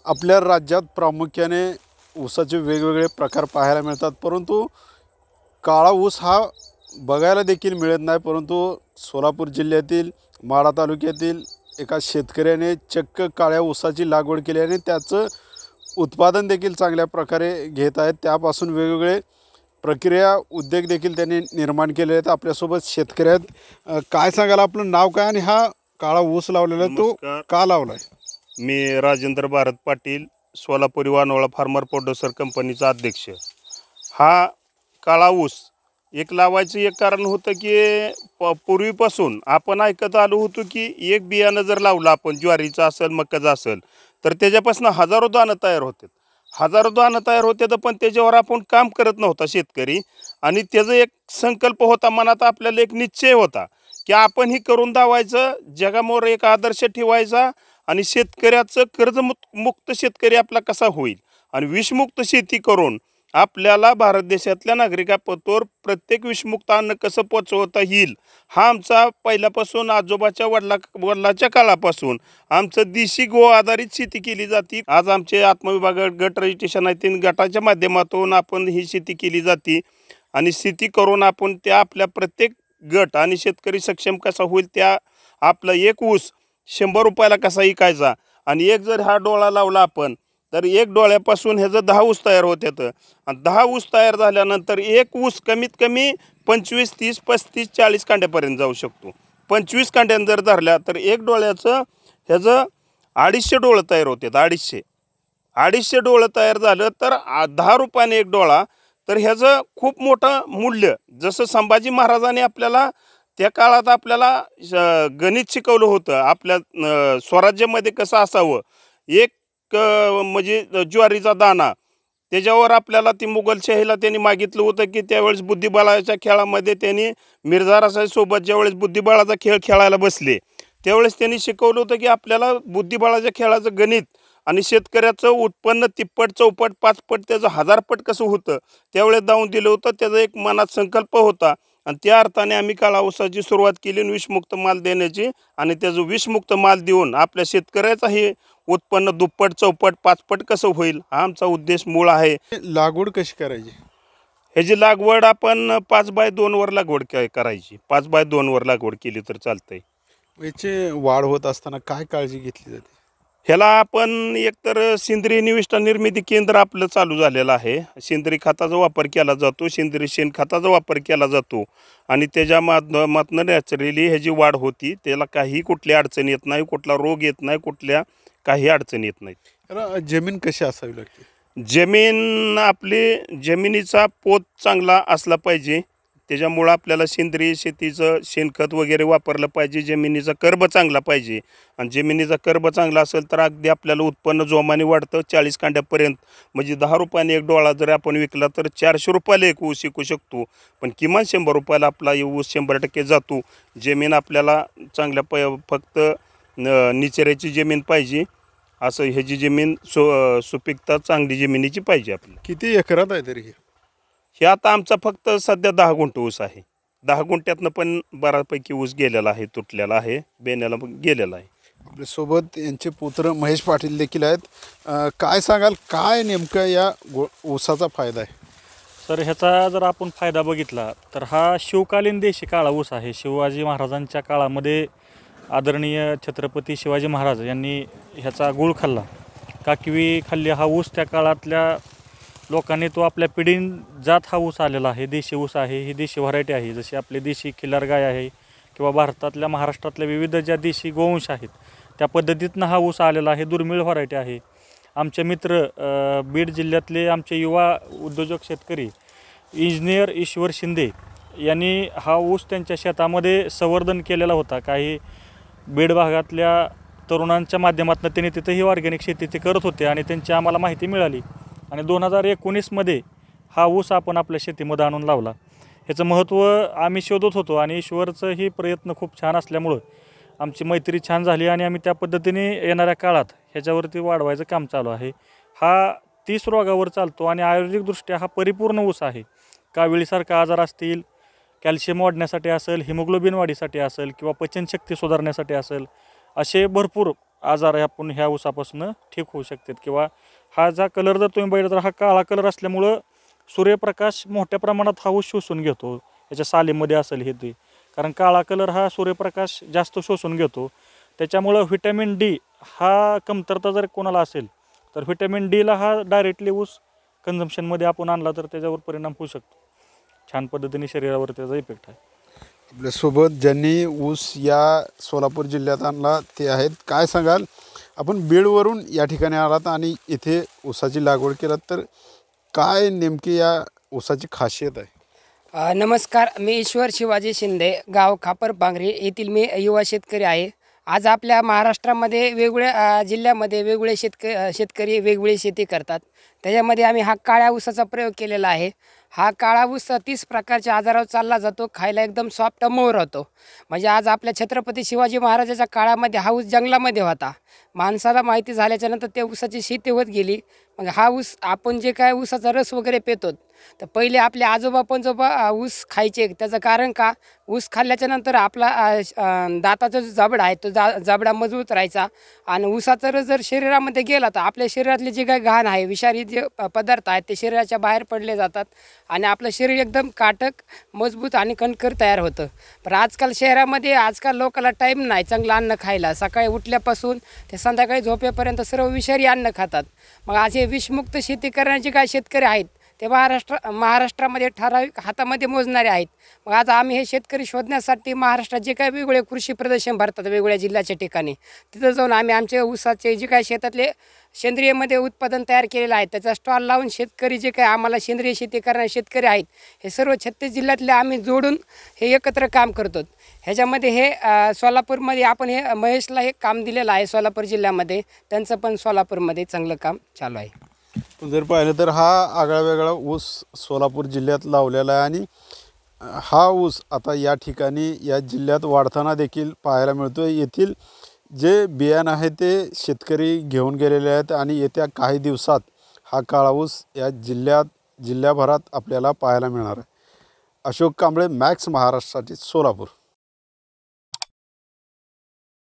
आपल्या राज्यात प्रामुख्याने ऊसाचे वेगवेगळे प्रकार पाहायला मिळतात, परंतु काळा ऊस हा बघायला देखील मिळत नाही। परंतु सोलापूर जिल्ह्यातील माढा तालुक्यातील एका शेतकऱ्याने चक्क काळ्या ऊसाची लागवड केली आणि त्याचं उत्पादन देखील चांगल्या प्रकारे घेत आहेत। त्यापासून वेगवेगळे प्रक्रिया उद्योग देखील त्यांनी निर्माण केले आहेत। आपल्यासोबत शेतकरी आहेत। काय सांगाल, आपलं नाव काय आणि हा काळा ऊस लावलेला तो नमस्कार. का लावलाय? मी राजेंद्र भारत पाटील, सोलापुरी वानवळा फार्मर प्रोड्युसर कंपनीचा अध्यक्ष। हा काळा ऊस एक लावायचं एक कारण होतं की पूर्वीपासून आपण ऐकत आलो होतो की एक बियाणं जर लावलं आपण, ज्वारीचं असेल मक्याचं असेल, तर त्याच्यापासून हजारो दाणं तयार होतात। हजारो दाणं तयार होते, तर पण त्याच्यावर आपण काम करत नव्हता शेतकरी। आणि त्याचा एक संकल्प होता मनात, आपल्याला एक निश्चय होता की आपण ही करून दावायचं, जगामोर एक आदर्श ठेवायचा आणि शेतकऱ्याचं कर्जमुक्त शेतकरी आपला कसा होईल आणि विषमुक्त शेती करून आपल्याला भारत देशातल्या नागरिकांपर्यंत प्रत्येक विषमुक्त अन्न कसं पोचवता येईल, हा आमचा पहिल्यापासून आजोबाच्या वडिलाच्या काळापासून आमचं देशी गो आधारित शेती केली जाते। आज आमचे आत्मविभाग गट रजिस्ट्रेशन आहे, 3 गटाच्या माध्यमातून आपण ही शेती केली जाते आणि शेती करून आपण त्या आपल्या प्रत्येक गट आणि शेतकरी सक्षम कसा होईल, त्या आपला एक ऊस 100 रुपयाला कसा विकायचा आणि एक जर हा डोळा लावला आपण, तर एक डोळ्यापासून ह्याचं 10 ऊस तयार होतात आणि 10 ऊस तयार झाल्यानंतर एक ऊस कमीत कमी 25, 30, 35, 40 कांड्यापर्यंत जाऊ शकतो। 25 कांड्यानं जर धरल्या तर एक डोळ्याचं ह्याचं 250 डोळं तयार होतात। 250 डोळं तयार झालं तर 10 रुपयाने एक डोळा, तर ह्याचं खूप मोठं मूल्य। जसं संभाजी महाराजांनी आपल्याला त्या काळात आपल्याला गणित शिकवलं होतं, आपल्या स्वराज्यामध्ये कसं असावं, एक म्हणजे ज्वारीचा दाणा, त्याच्यावर आपल्याला ती मुघलशाहीला त्यांनी मागितलं होतं की त्यावेळेस बुद्धिबळाच्या खेळामध्ये त्यांनी मिर्झा राजासोबत ज्यावेळेस बुद्धिबळाचा खेळ खेळायला बसले, त्यावेळेस त्यांनी शिकवलं होतं की आपल्याला बुद्धिबळाच्या खेळाचं गणित आणि शेतकऱ्याचं उत्पन्न तिप्पट, चौपट, 5 पट, त्याचं 1000 पट कसं होतं त्यावेळेस दावून दिलं होतं। त्याचा एक मनात संकल्प होता आणि त्या अर्थाने आम्ही काळा ऊसाची सुरुवात केली आणि विषमुक्त माल देण्याची, आणि त्याचं विषमुक्त माल देऊन आपल्या शेतकऱ्याचाही उत्पन्न दुप्पट, चौपट, 5 पट कसं होईल, हा आमचा उद्देश मूळ आहे। लागवड कशी करायची? ह्याची लागवड आपण 5x2 वर लागवड करायची। 5x2 वर लागवड केली तर चालतंय। याची वाढ होत असताना काय काळजी घेतली जाते? ह्याला आपण एकतर सेंद्रिय निविष्ठा निर्मिती केंद्र आपलं चालू झालेलं आहे। सेंद्रिय खताचा वापर केला जातो, सेंद्रिय शेणखताचा वापर केला जातो आणि त्याच्या माध्यमातून नॅचरली ह्याची वाढ होती। त्याला काही कुठली अडचण येत नाही, कुठला रोग येत नाही, कुठल्या काही अडचण येत नाहीत। त्याला जमीन कशी असावी लागते? जमीन आपली, जमिनीचा पोत चांगला असला पाहिजे, त्याच्यामुळं आपल्याला सेंद्रिय शेतीचं शेणखत वगैरे वापरलं पाहिजे। जमिनीचा कर्ब चांगला पाहिजे आणि जमिनीचा कर्ब चांगला असेल तर अगदी आपल्याला उत्पन्न जोमाने वाढतं 40 कांड्यापर्यंत। म्हणजे 10 रुपयाने एक डोळा जर आपण विकला तर 400 रुपयाला एक ऊस विकू शकतो, पण किमान 100 रुपयाला आपला ऊस 100% जातो। जमीन आपल्याला चांगल्या फक्त निचऱ्याची जमीन पाहिजे, असं ह्याची जमीन सुपीकता चांगली जमिनीची पाहिजे आपल्याला। किती एकरात आहे तरी हे आता आमचा फक्त सध्या 10 गुंठ ऊस आहे। 10 गुंठ्यातनं पण बऱ्यापैकी ऊस गेलेला आहे, तुटलेला आहे, बेण्याला पण गेलेला आहे। आपल्यासोबत यांचे पुत्र महेश पाटील देखील आहेत। काय सांगाल, काय नेमकं या ऊसाचा फायदा आहे? सर, ह्याचा जर आपण फायदा बघितला तर हा शिवकालीन देशी काळा ऊस आहे। शिवाजी महाराजांच्या काळामध्ये आदरणीय छत्रपती शिवाजी महाराज यांनी ह्याचा गूळ खाल्ला, काकवी खाल्ली। हा ऊस त्या काळातल्या लोकांनी तो आपल्या पिढीन जात हा ऊस आलेला आहे, देशी ऊस आहे, ही देशी व्हरायटी आहे। जशी आपली देशी खिल्लार गाय आहे किंवा भारतातल्या महाराष्ट्रातल्या विविध ज्या देशी गोवंश आहेत त्या पद्धतीतनं हा ऊस आलेला आहे, दुर्मिळ व्हरायटी आहे। आमचे मित्र बीड जिल्ह्यातले आमचे युवा उद्योजक शेतकरी इंजिनियर ईश्वर शिंदे यांनी हा ऊस त्यांच्या शेतामध्ये संवर्धन केलेला होता। काही बीड भागातल्या तरुणांच्या माध्यमातून त्यांनी तिथंही ऑर्गॅनिक शेती ते करत होते आणि त्यांची आम्हाला माहिती मिळाली आणि 2019मध्ये हा ऊस आपण आपल्या शेतीमध्ये आणून लावला। ह्याचं महत्त्व आम्ही शोधत होतो आणि ईश्वरचंही प्रयत्न खूप छान असल्यामुळं आमची मैत्री छान झाली आणि आम्ही त्या पद्धतीने येणाऱ्या काळात ह्याच्यावरती वाढवायचं काम चालू आहे। हा 30 रोगावर चालतो आणि आयुर्वेदिकदृष्ट्या हा परिपूर्ण ऊस आहे। काविळीसारखा आजार असतील, कॅल्शियम वाढण्यासाठी असेल, हिमोग्लोबिन वाढीसाठी असेल किंवा पचनशक्ती सुधारण्यासाठी असेल, असे भरपूर आजार आहे आपण ह्या ऊसापासून ठीक होऊ शकतात. किंवा हा जा कलर जर तुम्ही बघितला तर हा काळा कलर असल्यामुळं सूर्यप्रकाश मोठ्या प्रमाणात हा ऊस शोषून घेतो. याच्या सालीमध्ये असेल हे ते, कारण काळा कलर हा सूर्यप्रकाश जास्त शोषून घेतो. त्याच्यामुळं व्हिटॅमिन डी हा कमतरता जर कोणाला असेल तर व्हिटॅमिन डीला हा डायरेक्टली ऊस कन्झम्पशनमध्ये आपण आणला तर त्याच्यावर परिणाम होऊ शकतो. छान पद्धतीने शरीरावर त्याचा इफेक्ट आहे. आपल्यासोबत ज्यांनी ऊस या सोलापूर जिल्ह्यात आणला ते आहेत. काय सांगाल, आपण बीडवरून या ठिकाणी आलात आणि इथे ऊसाची लागवड केलात, तर काय नेमकी या ऊसाची खासियत आहे? नमस्कार, मी ईश्वर शिवाजी शिंदे, गाव खापर पांगरी येथील मी युवा शेतकरी आहे. आज आपल्या महाराष्ट्रामध्ये वेगवेगळ्या जिल्ह्यामध्ये वेगवेगळे शेतकरी वेगवेगळी शेती करतात. त्याच्यामध्ये आम्ही हा काळ्या ऊसाचा प्रयोग केलेला आहे. हा काळा ऊस 30 प्रकारच्या आजारावर चालला जातो. खायला एकदम सॉफ्ट मऊ राहतो. म्हणजे आज आपल्या छत्रपती शिवाजी महाराजाच्या काळामध्ये हा ऊस जंगलामध्ये होता. माणसाला माहिती झाल्याच्यानंतर त्या ऊसाची शेती होत गेली. मग हा ऊस आपण जे काय ऊसाचा रस वगैरे पितो, तर पहिले आपले आजोबा पणजोबा ऊस खायचे. त्याचं कारण का, ऊस खाल्ल्याच्यानंतर आपला दाताचा जो जबडा आहे तो जबडा मजबूत राहायचा. आणि ऊसाचा रस जर शरीरामध्ये गेला तर आपल्या शरीरातले जे काही घाण आहे, विषारी जे पदार्थ आहेत ते शरीराच्या बाहेर पडले जातात आणि आपलं शरीर एकदम काटक, मजबूत आणि कणखर तयार होतं. पण आजकाल शहरामध्ये लोकांना टाईम नाही चांगलं अन्न खायला. सकाळी उठल्यापासून ते संध्याकाळी झोपेपर्यंत सर्व विषारी अन्न खातात. मग आज हे विषमुक्त शेती करण्याचे काय शेतकरी आहेत ते महाराष्ट्रामध्ये ठराविक हातामध्ये मोजणारे आहेत. मग आज आम्ही हे शेतकरी शोधण्यासाठी महाराष्ट्रात जे काही वेगवेगळे कृषी प्रदर्शन भरतात वेगवेगळ्या जिल्ह्याच्या ठिकाणी, तिथं जाऊन आम्ही आमच्या ऊसाचे जे काही शेतातले सेंद्रियमध्ये उत्पादन तयार केलेलं आहे त्याचा स्टॉल लावून शेतकरी जे काही आम्हाला सेंद्रिय शेती करणारे शेतकरी आहेत हे सर्व 36 जिल्ह्यातले आम्ही जोडून हे एकत्र काम करतो. ह्याच्यामध्ये हे सोलापूरमध्ये आपण हे महेशला हे काम दिलेलं आहे सोलापूर जिल्ह्यामध्ये. त्यांचं पण सोलापूरमध्ये चांगलं काम चालू आहे. जर पाहिलं तर हा आगळा वेगळा ऊस सोलापूर जिल्ह्यात लावलेला आहे आणि हा ऊस आता या ठिकाणी या जिल्ह्यात वाढताना देखील पाहायला मिळतो. येथील जे बियाणं आहे ते शेतकरी घेऊन गेलेले आहेत आणि येत्या काही दिवसात हा काळा ऊस या जिल्ह्याभरात आपल्याला पाहायला मिळणार आहे. अशोक कांबळे, मॅक्स महाराष्ट्रासाठी सोलापूर.